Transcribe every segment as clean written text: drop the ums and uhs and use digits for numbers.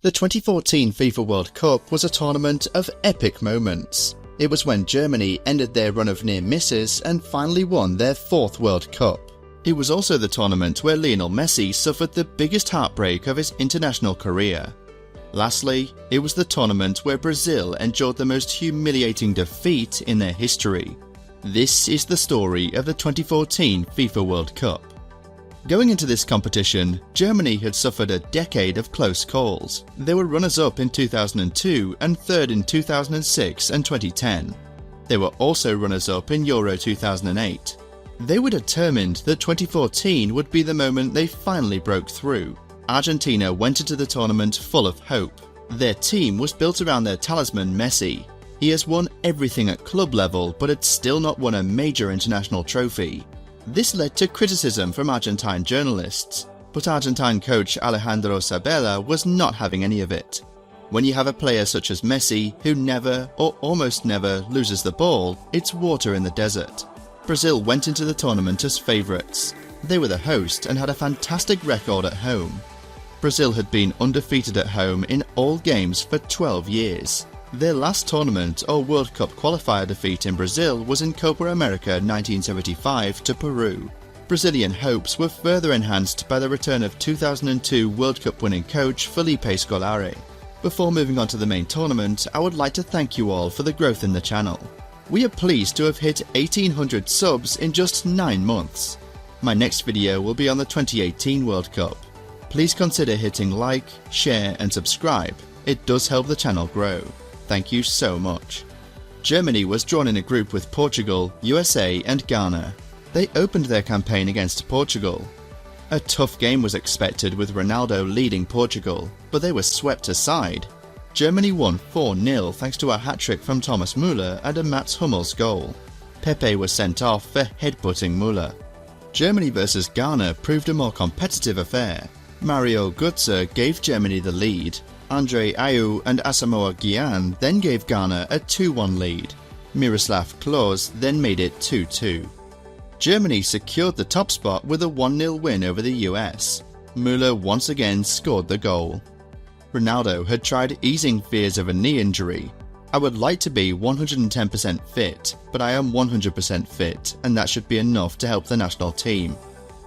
The 2014 FIFA World Cup was a tournament of epic moments. It was when Germany ended their run of near misses and finally won their 4th World Cup. It was also the tournament where Lionel Messi suffered the biggest heartbreak of his international career. Lastly, it was the tournament where Brazil endured the most humiliating defeat in their history. This is the story of the 2014 FIFA World Cup. Going into this competition, Germany had suffered a decade of close calls. They were runners-up in 2002 and 3rd in 2006 and 2010. They were also runners-up in Euro 2008. They were determined that 2014 would be the moment they finally broke through. Argentina went into the tournament full of hope. Their team was built around their talisman Messi. He has won everything at club level but had still not won a major international trophy. This led to criticism from Argentine journalists, but Argentine coach 𝐿eJandro was not having any of it. When you have a player such as Messi, who never or almost never loses the ball, it's water in the desert. Brazil went into the tournament as favourites. They were the host and had a fantastic record at home. Brazil had been undefeated at home in all games for 12 years. Their last tournament or World Cup qualifier defeat in Brazil was in Copa America 1975 to Peru. Brazilian hopes were further enhanced by the return of 2002 World Cup winning coach Felipe Scolari. Before moving on to the main tournament, I would like to thank you all for the growth in the channel. We are pleased to have hit 1800 subs in just 9 months. My next video will be on the 2018 World Cup. Please consider hitting like, share and subscribe. It does help the channel grow. Thank you so much. Germany was drawn in a group with Portugal, USA and Ghana. They opened their campaign against Portugal. A tough game was expected with Ronaldo leading Portugal, but they were swept aside. Germany won 4-0 thanks to a hat-trick from Thomas Müller and a Mats Hummels goal. Pepe was sent off for headbutting Müller. Germany vs Ghana proved a more competitive affair. Mario Gotze gave Germany the lead. Andre Ayew and Asamoah Gyan then gave Ghana a 2-1 lead. Miroslav Klose then made it 2-2. Germany secured the top spot with a 1-0 win over the US. Müller once again scored the goal. Ronaldo had tried easing fears of a knee injury. I would like to be 110% fit, but I am 100% fit, and that should be enough to help the national team.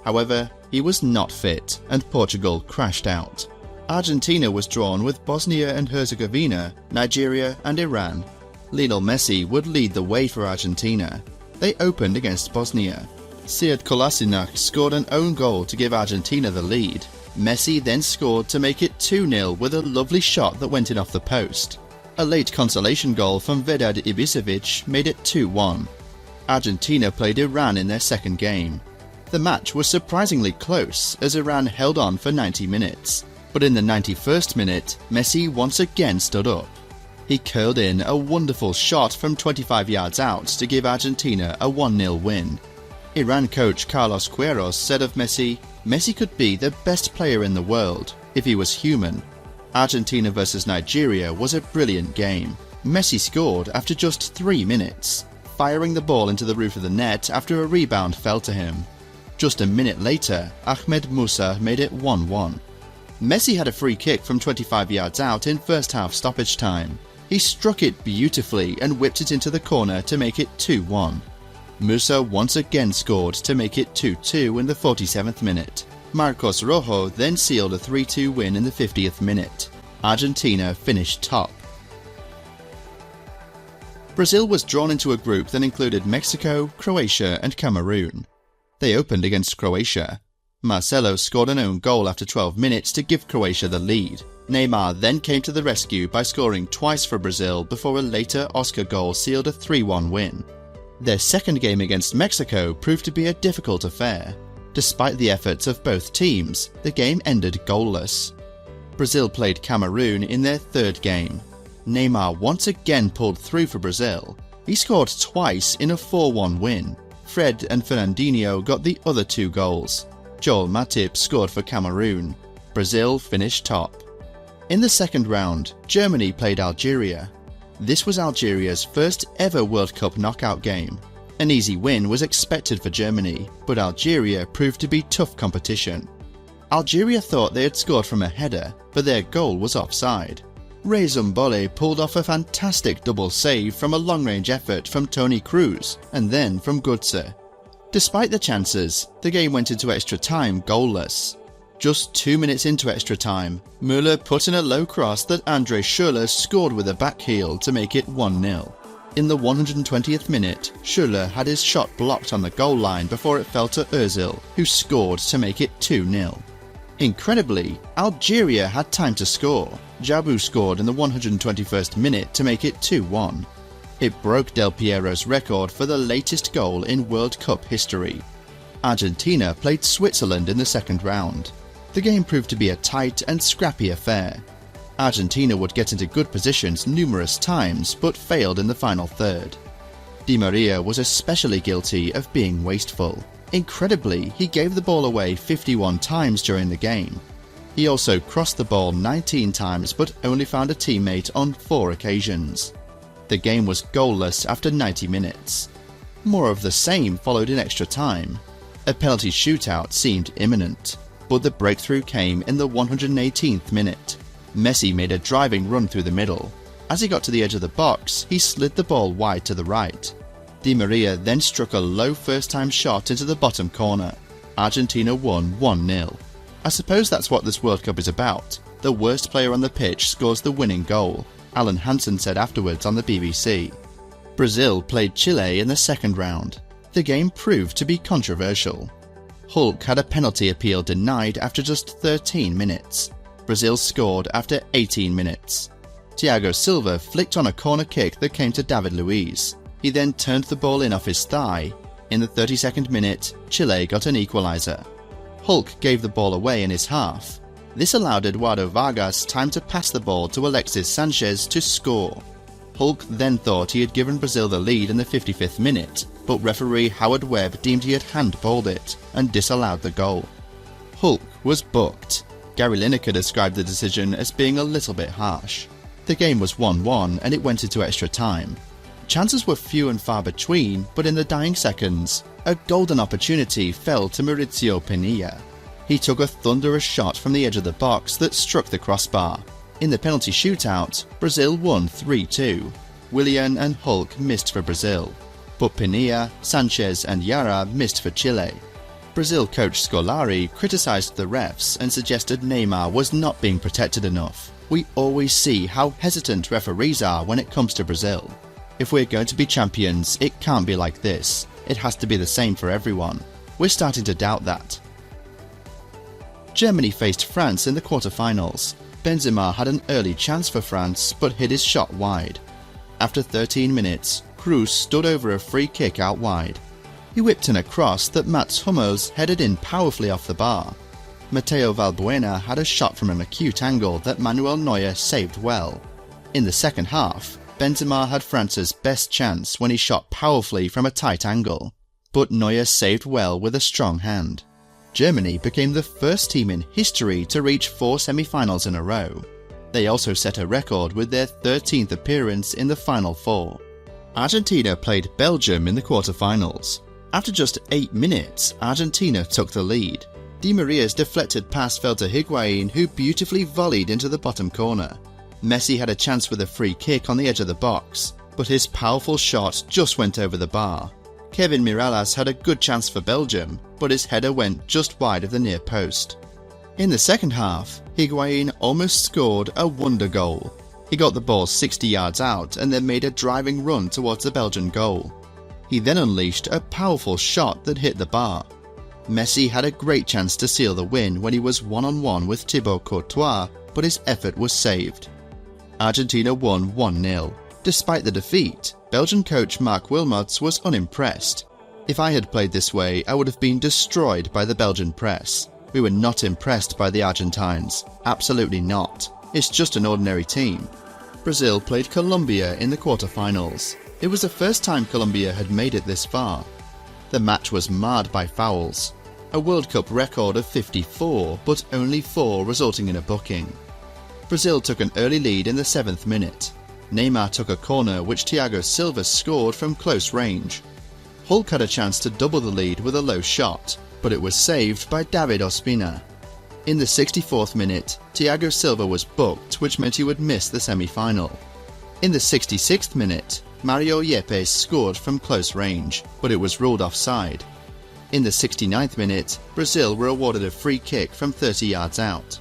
However, he was not fit and Portugal crashed out. Argentina was drawn with Bosnia and Herzegovina, Nigeria and Iran. Lionel Messi would lead the way for Argentina. They opened against Bosnia. Sead Kolasinac scored an own goal to give Argentina the lead. Messi then scored to make it 2-0 with a lovely shot that went in off the post. A late consolation goal from Vedad Ibisevic made it 2-1. Argentina played Iran in their second game. The match was surprisingly close as Iran held on for 90 minutes. But in the 91st minute, Messi once again stood up. He curled in a wonderful shot from 25 yards out to give Argentina a 1-0 win. Iran coach Carlos Queiroz said of Messi, "Messi could be the best player in the world, if he was human." Argentina vs Nigeria was a brilliant game. Messi scored after just 3 minutes, firing the ball into the roof of the net after a rebound fell to him. Just a minute later, Ahmed Musa made it 1-1. Messi had a free kick from 25 yards out in first half stoppage time. He struck it beautifully and whipped it into the corner to make it 2-1. Musa once again scored to make it 2-2 in the 47th minute. Marcos Rojo then sealed a 3-2 win in the 50th minute. Argentina finished top. Brazil was drawn into a group that included Mexico, Croatia and Cameroon. They opened against Croatia. Marcelo scored an own goal after 12 minutes to give Croatia the lead. Neymar then came to the rescue by scoring twice for Brazil before a later Oscar goal sealed a 3-1 win. Their second game against Mexico proved to be a difficult affair. Despite the efforts of both teams, the game ended goalless. Brazil played Cameroon in their third game. Neymar once again pulled through for Brazil. He scored twice in a 4-1 win. Fred and Fernandinho got the other 2 goals. Joel Matip scored for Cameroon. Brazil finished top. In the second round, Germany played Algeria. This was Algeria's first ever World Cup knockout game. An easy win was expected for Germany, but Algeria proved to be tough competition. Algeria thought they had scored from a header, but their goal was offside. 𝐟𝐨𝐫𝐿 pulled off a fantastic double save from a long-range effort from Toni Kroos and then from Gotze. Despite the chances, the game went into extra time goalless. Just 2 minutes into extra time, Müller put in a low cross that André Schürrle scored with a back heel to make it 1-0. In the 120th minute, Schürrle had his shot blocked on the goal line before it fell to 𝐟𝐨𝐫𝐿, who scored to make it 2-0. Incredibly, Algeria had time to score. 𝐵𝐽 scored in the 121st minute to make it 2-1. It broke Del Piero's record for the latest goal in World Cup history. Argentina played Switzerland in the second round. The game proved to be a tight and scrappy affair. Argentina would get into good positions numerous times but failed in the final third. Di Maria was especially guilty of being wasteful. Incredibly, he gave the ball away 51 times during the game. He also crossed the ball 19 times but only found a teammate on 4 occasions. The game was goalless after 90 minutes. More of the same followed in extra time. A penalty shootout seemed imminent, but the breakthrough came in the 118th minute. Messi made a driving run through the middle. As he got to the edge of the box, he slid the ball wide to the right. Di Maria then struck a low first-time shot into the bottom corner. Argentina won 1-0. I suppose that's what this World Cup is about. The worst player on the pitch scores the winning goal, Alan Hansen said afterwards on the BBC. Brazil played Chile in the second round. The game proved to be controversial. Hulk had a penalty appeal denied after just 13 minutes. Brazil scored after 18 minutes. Thiago Silva flicked on a corner kick that came to David Luiz. He then turned the ball in off his thigh. In the 32nd minute, Chile got an equaliser. Hulk gave the ball away in his half. This allowed Eduardo Vargas time to pass the ball to Alexis Sanchez to score. Hulk then thought he had given Brazil the lead in the 55th minute, but referee Howard Webb deemed he had handballed it and disallowed the goal. Hulk was booked. Gary Lineker described the decision as being a little bit harsh. The game was 1-1 and it went into extra time. Chances were few and far between, but in the dying seconds, a golden opportunity fell to Mauricio Pinilla. He took a thunderous shot from the edge of the box that struck the crossbar. In the penalty shootout, Brazil won 3-2. Willian and Hulk missed for Brazil, but Pinilla, Sanchez and Jara missed for Chile. Brazil coach Scolari criticised the refs and suggested Neymar was not being protected enough. We always see how hesitant referees are when it comes to Brazil. If we're going to be champions, it can't be like this. It has to be the same for everyone. We're starting to doubt that. Germany faced France in the quarter-finals. Benzema had an early chance for France but hit his shot wide. After 13 minutes, Kroos stood over a free kick out wide. He whipped in a cross that Mats Hummels headed in powerfully off the bar. Mateo Valbuena had a shot from an acute angle that Manuel Neuer saved well. In the second half, Benzema had France's best chance when he shot powerfully from a tight angle, but Neuer saved well with a strong hand. Germany became the first team in history to reach 4 semi-finals in a row. They also set a record with their 13th appearance in the Final Four. Argentina played Belgium in the quarter-finals. After just 8 minutes, Argentina took the lead. Di Maria's deflected pass fell to 𝐬𝐿, who beautifully volleyed into the bottom corner. Messi had a chance with a free kick on the edge of the box, but his powerful shot just went over the bar. Kevin Mirallas had a good chance for Belgium, but his header went just wide of the near post. In the second half, 𝐬𝐿 almost scored a wonder goal. He got the ball 60 yards out and then made a driving run towards the Belgian goal. He then unleashed a powerful shot that hit the bar. Messi had a great chance to seal the win when he was one-on-one with Thibaut Courtois, but his effort was saved. Argentina won 1-0. Despite the defeat, Belgian coach Mark Wilmots was unimpressed. If I had played this way, I would have been destroyed by the Belgian press. We were not impressed by the Argentines. Absolutely not. It's just an ordinary team. Brazil played Colombia in the quarter-finals. It was the first time Colombia had made it this far. The match was marred by fouls. A World Cup record of 54, but only 4 resulting in a booking. Brazil took an early lead in the 7th minute. Neymar took a corner which Thiago Silva scored from close range. Hulk had a chance to double the lead with a low shot, but it was saved by David Ospina. In the 64th minute, Thiago Silva was booked, which meant he would miss the semi-final. In the 66th minute, Mario Gotze scored from close range, but it was ruled offside. In the 69th minute, Brazil were awarded a free kick from 30 yards out.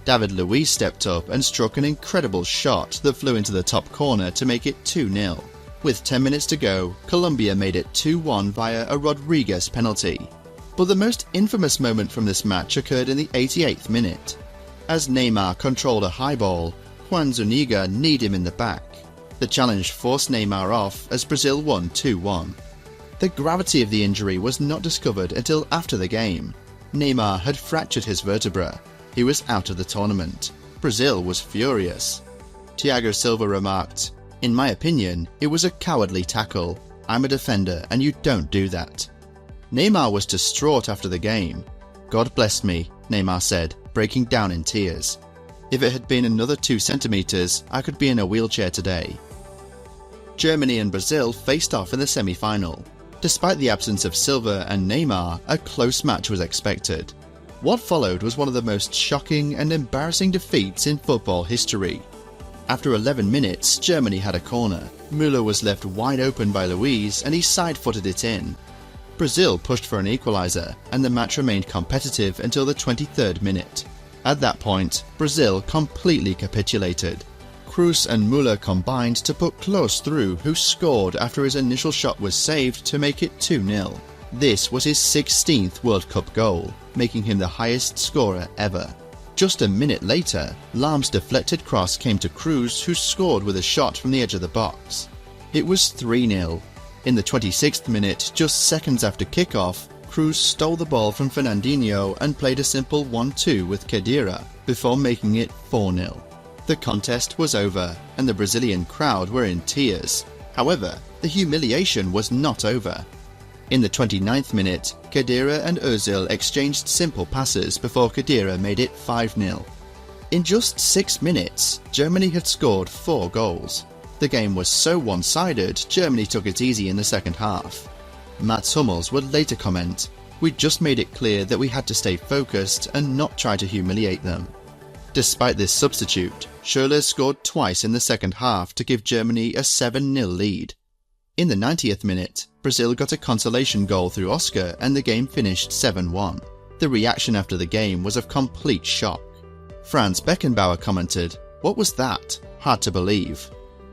David Luiz stepped up and struck an incredible shot that flew into the top corner to make it 2-0. With 10 minutes to go, Colombia made it 2-1 via a Rodriguez penalty. But the most infamous moment from this match occurred in the 88th minute. As Neymar controlled a high ball, 𝐬𝐮𝐬𝐫𝐿 kneed him in the back. The challenge forced Neymar off as Brazil won 2-1. The gravity of the injury was not discovered until after the game. Neymar had fractured his vertebra. He was out of the tournament. Brazil was furious. Thiago Silva remarked, "In my opinion, it was a cowardly tackle. I'm a defender and you don't do that." Neymar was distraught after the game. "God bless me," Neymar said, breaking down in tears. "If it had been another 2 centimeters, I could be in a wheelchair today." Germany and Brazil faced off in the semi-final. Despite the absence of Silva and Neymar, a close match was expected. What followed was one of the most shocking and embarrassing defeats in football history. After 11 minutes, Germany had a corner. Müller was left wide open by Luiz and he side-footed it in. Brazil pushed for an equaliser and the match remained competitive until the 23rd minute. At that point, Brazil completely capitulated. Kroos and Müller combined to put Klose through, who scored after his initial shot was saved to make it 2-0. This was his 16th World Cup goal, making him the highest scorer ever. Just a minute later, 𝐼's deflected cross came to Kroos, who scored with a shot from the edge of the box. It was 3-0. In the 26th minute, just seconds after kickoff, Kroos stole the ball from Fernandinho and played a simple 1-2 with Khedira before making it 4-0. The contest was over and the Brazilian crowd were in tears. However, the humiliation was not over. In the 29th minute, Khedira and 𝐬𝐿 exchanged simple passes before Khedira made it 5-0. In just 6 minutes, Germany had scored 4 goals. The game was so one-sided, Germany took it easy in the second half. Mats Hummels would later comment, "We just made it clear that we had to stay focused and not try to humiliate them." Despite this substitute, 𝐬𝐿 scored twice in the second half to give Germany a 7-0 lead. In the 90th minute, Brazil got a consolation goal through Oscar and the game finished 7-1. The reaction after the game was of complete shock. Franz Beckenbauer commented, "What was that? Hard to believe."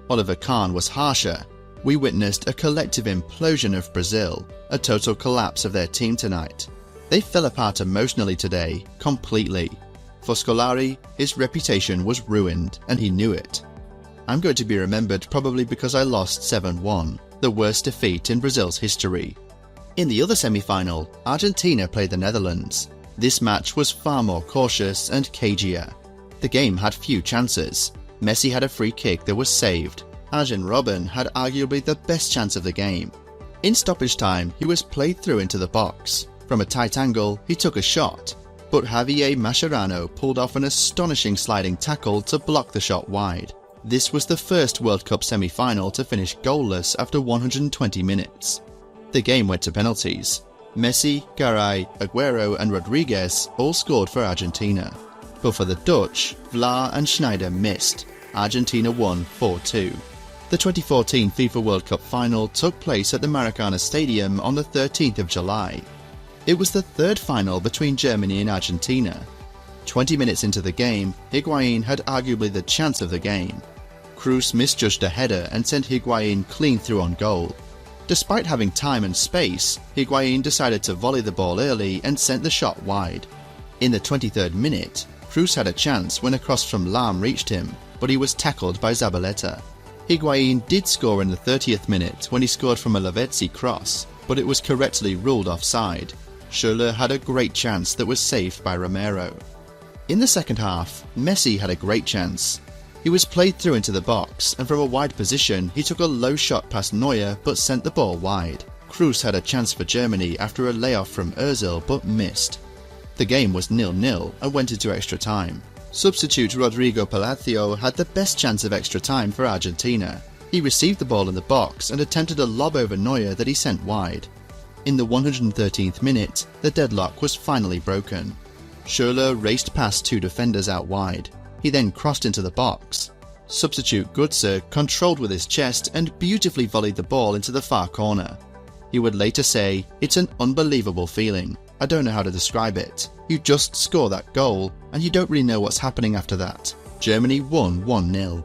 Oliver Kahn was harsher. "We witnessed a collective implosion of Brazil, a total collapse of their team tonight. They fell apart emotionally today, completely. For Scolari, his reputation was ruined, and he knew it. I'm going to be remembered probably because I lost 7-1, the worst defeat in Brazil's history." In the other semi-final, Argentina played the Netherlands. This match was far more cautious and cagier. The game had few chances. Messi had a free kick that was saved. Arjen Robben had arguably the best chance of the game. In stoppage time, he was played through into the box. From a tight angle, he took a shot, but Javier Mascherano pulled off an astonishing sliding tackle to block the shot wide. This was the first World Cup semi-final to finish goalless after 120 minutes. The game went to penalties. Messi, Garay, Agüero and Rodriguez all scored for Argentina. But for the Dutch, Vlaar and Sneijder missed. Argentina won 4-2. The 2014 FIFA World Cup final took place at the Maracana Stadium on the 13th of July. It was the third final between Germany and Argentina. 20 minutes into the game, Higuaín had arguably the chance of the game. Kroos misjudged a header and sent Higuaín clean through on goal. Despite having time and space, Higuaín decided to volley the ball early and sent the shot wide. In the 23rd minute, Kroos had a chance when a cross from 𝐼 reached him, but he was tackled by Zabaleta. Higuaín did score in the 30th minute when he scored from a Lavezzi cross, but it was correctly ruled offside. 𝐬𝐿 had a great chance that was saved by Romero. In the second half, Messi had a great chance. He was played through into the box, and from a wide position he took a low shot past Neuer but sent the ball wide. Kroos had a chance for Germany after a layoff from 𝐿 but missed. The game was 0-0 and went into extra time. Substitute Rodrigo Palacio had the best chance of extra time for Argentina. He received the ball in the box and attempted a lob over Neuer that he sent wide. In the 113th minute, the deadlock was finally broken. 𝐬𝐮𝐬𝐜𝐫𝐫𝐢 raced past two defenders out wide. He then crossed into the box. Substitute Gotze controlled with his chest and beautifully volleyed the ball into the far corner. He would later say, "It's an unbelievable feeling. I don't know how to describe it. You just score that goal and you don't really know what's happening after that." Germany won 1-0.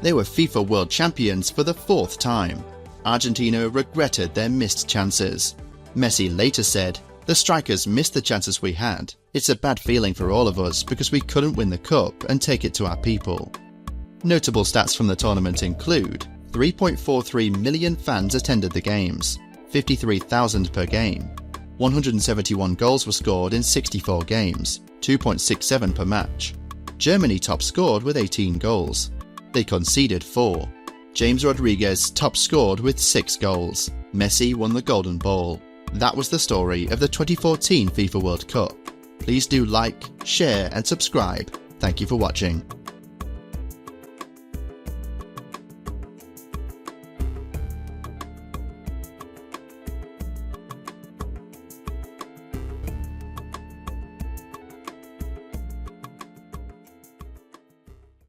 They were FIFA World Champions for the 4th time. Argentina regretted their missed chances. Messi later said, "The strikers missed the chances we had. It's a bad feeling for all of us because we couldn't win the cup and take it to our people." Notable stats from the tournament include 3.43 million fans attended the games, 53,000 per game. 171 goals were scored in 64 games, 2.67 per match. Germany top scored with 18 goals. They conceded 4. James Rodriguez top scored with 6 goals. Messi won the Golden Ball. That was the story of the 2014 FIFA World Cup. Please do like, share and subscribe. Thank you for watching.